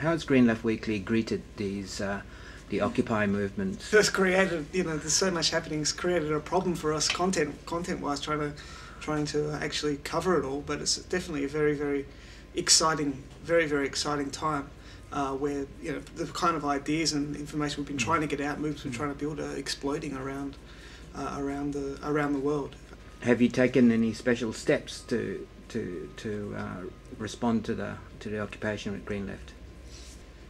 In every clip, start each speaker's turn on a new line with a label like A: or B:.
A: How has Green Left Weekly greeted these the Occupy movement?
B: It's created, there's so much happening. It's created a problem for us content-wise, trying to actually cover it all. But it's definitely a very, very exciting, very exciting time where the kind of ideas and information we've been trying to get out, moves we're trying to build, are exploding around the world.
A: Have you taken any special steps to respond to the occupation at Green Left?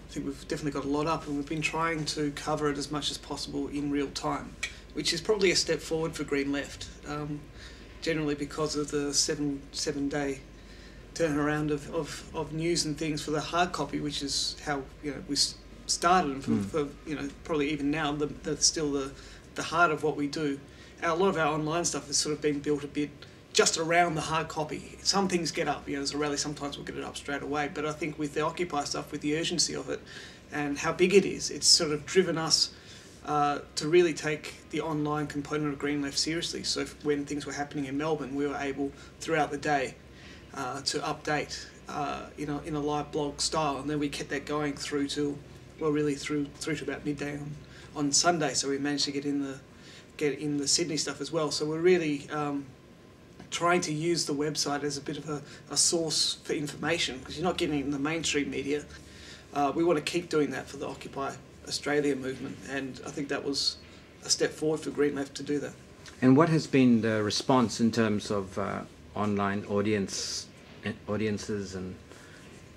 B: I think we've definitely got a lot up, and we've been trying to cover it as much as possible in real time, which is probably a step forward for Green Left, generally because of the seven-day turnaround of news and things for the hard copy, which is how we started, and for probably even now that's still the heart of what we do. A lot of our online stuff has sort of been built a bit just around the hard copy. Some things get up, there's a rally, sometimes we'll get it up straight away, but I think with the Occupy stuff, with the urgency of it and how big it is, it's sort of driven us to really take the online component of Green Left seriously. So when things were happening in Melbourne, we were able throughout the day to update in a live blog style, and then we kept that going through to about midday on Sunday. So we managed to get in the Sydney stuff as well. So we're really trying to use the website as a bit of a source for information, because you're not getting it in the mainstream media. We want to keep doing that for the Occupy Australia movement, and I think that was a step forward for Green Left to do that.
A: And what has been the response in terms of online audiences and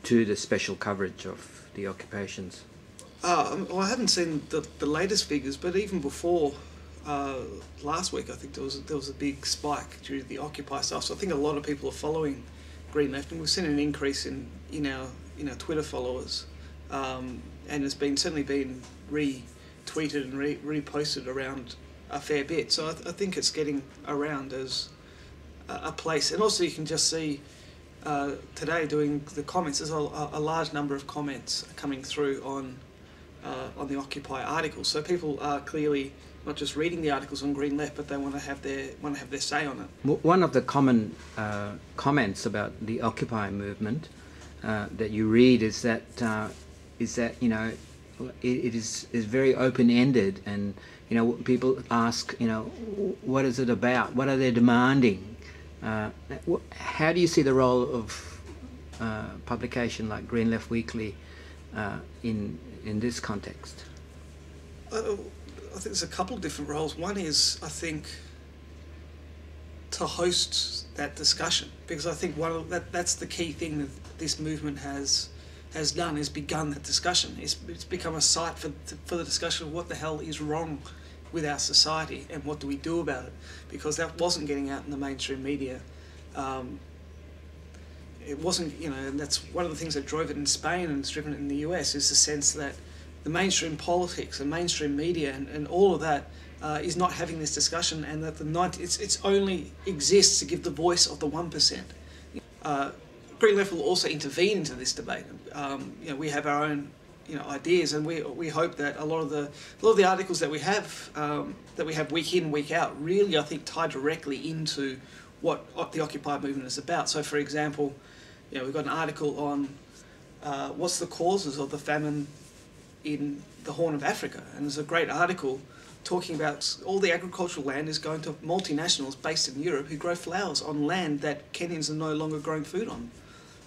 A: to the special coverage of the occupations?
B: Well, I haven't seen the latest figures, but even before last week, I think there was a big spike due to the Occupy stuff. So I think a lot of people are following Green Left, and we've seen an increase in our Twitter followers, and it's certainly been retweeted and reposted around a fair bit. So I think it's getting around as a place, and also you can just see today doing the comments. There's a large number of comments coming through on the Occupy articles. So people are clearly not just reading the articles on Green Left, but they want to have their say on it.
A: One of the common comments about the Occupy movement that you read is that it is very open-ended, and people ask what is it about? What are they demanding? How do you see the role of publication like Green Left Weekly in this context?
B: I think there's a couple of different roles. One is, I think, to host that discussion, because I think that's the key thing that this movement has done, is begun that discussion. It's become a site for the discussion of what the hell is wrong with our society and what do we do about it, because that wasn't getting out in the mainstream media. It wasn't, and that's one of the things that drove it in Spain and it's driven it in the US, is the sense that the mainstream politics and mainstream media and all of that is not having this discussion, and that it's only exists to give the voice of the 1%. Green Left will also intervene into this debate. We have our own ideas, and we hope that a lot of the articles that we have week in, week out, really, I think, tie directly into what the Occupy movement is about. So, for example, we've got an article on what's the causes of the famine in the Horn of Africa, and there's a great article talking about all the agricultural land is going to multinationals based in Europe who grow flowers on land that Kenyans are no longer growing food on.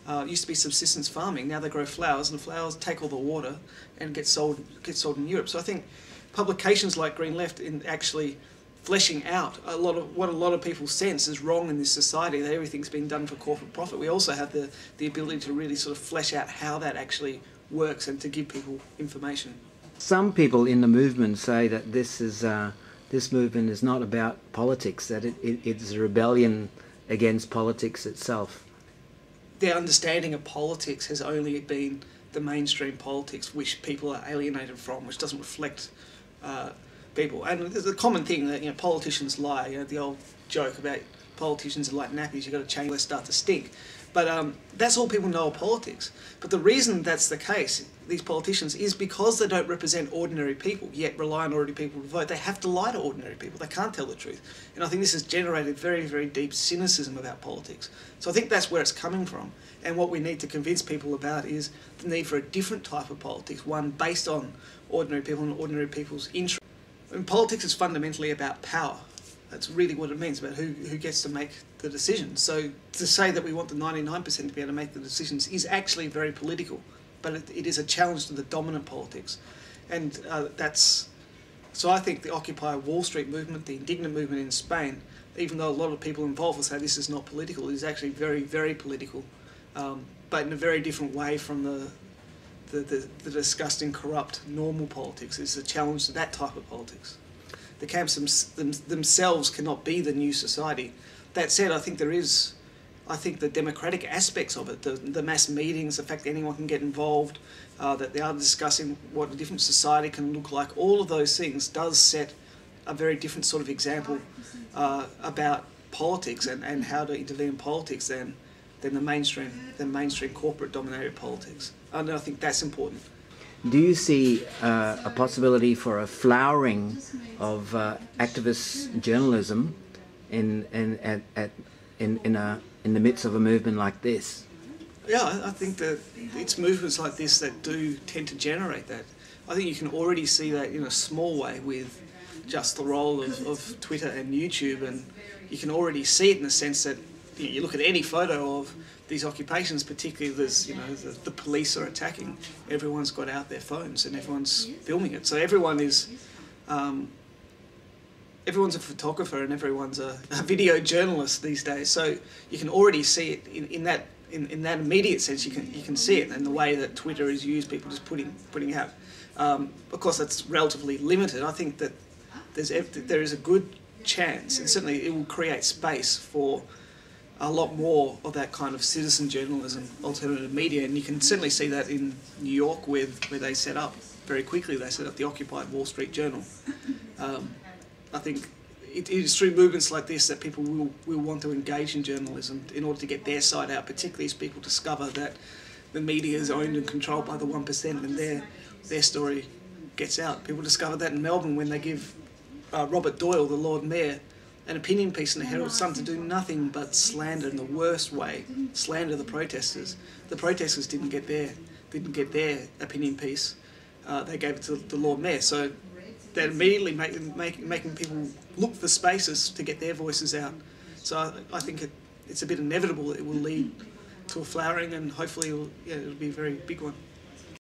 B: It used to be subsistence farming, now they grow flowers, and the flowers take all the water and get sold in Europe. So I think publications like Green Left in actually fleshing out what a lot of people sense is wrong in this society, that everything's been done for corporate profit. We also have the ability to really sort of flesh out how that actually works and to give people information.
A: Some people in the movement say that this movement is not about politics, that it's a rebellion against politics itself.
B: Their understanding of politics has only been the mainstream politics, which people are alienated from, which doesn't reflect people. And there's a common thing that politicians lie. The old joke about politicians are like nappies, you've got to change, they start to stink. But that's all people know of politics. But the reason that's the case, these politicians, is because they don't represent ordinary people, yet rely on ordinary people to vote. They have to lie to ordinary people. They can't tell the truth. And I think this has generated very, very deep cynicism about politics. So I think that's where it's coming from. And what we need to convince people about is the need for a different type of politics, one based on ordinary people and ordinary people's interests. And politics is fundamentally about power. That's really what it means, about who gets to make the decisions. So to say that we want the 99% to be able to make the decisions is actually very political, but it is a challenge to the dominant politics. And so I think the Occupy Wall Street movement, the indignant movement in Spain, even though a lot of people involved will say this is not political, it is actually very, very political, but in a very different way from the disgusting, corrupt, normal politics. It's a challenge to that type of politics. The camps themselves cannot be the new society. That said, I think the democratic aspects of it, the mass meetings, the fact that anyone can get involved, that they are discussing what a different society can look like, all of those things does set a very different sort of example about politics and how to intervene in politics than the mainstream corporate dominated politics. And I think that's important.
A: Do you see a possibility for a flowering of activist journalism in the midst of a movement like this?
B: Yeah, I think that it's movements like this that do tend to generate that. I think you can already see that in a small way with just the role of Twitter and YouTube, and you can already see it in the sense that you look at any photo of these occupations, particularly there's, the police are attacking, everyone's got out their phones and everyone's filming it. So everyone is, everyone's a photographer and everyone's a video journalist these days. So you can already see it in that immediate sense. You can see it in the way that Twitter is used, people just putting out. Of course, that's relatively limited. I think that there is a good chance, and certainly it will create space for a lot more of that kind of citizen journalism, alternative media, and you can certainly see that in New York where they set up very quickly. They set up the Occupied Wall Street Journal. I think it is through movements like this that people will want to engage in journalism in order to get their side out, particularly as people discover that the media is owned and controlled by the 1% and their story gets out. People discovered that in Melbourne when they give Robert Doyle, the Lord Mayor, an opinion piece in the Herald Sun to do nothing but slander in the worst way, slander the protesters. The protesters didn't get their opinion piece. They gave it to the Lord Mayor. So that immediately making people look for spaces to get their voices out. So I think it's a bit inevitable that it will lead to a flowering, and hopefully it'll be a very big one.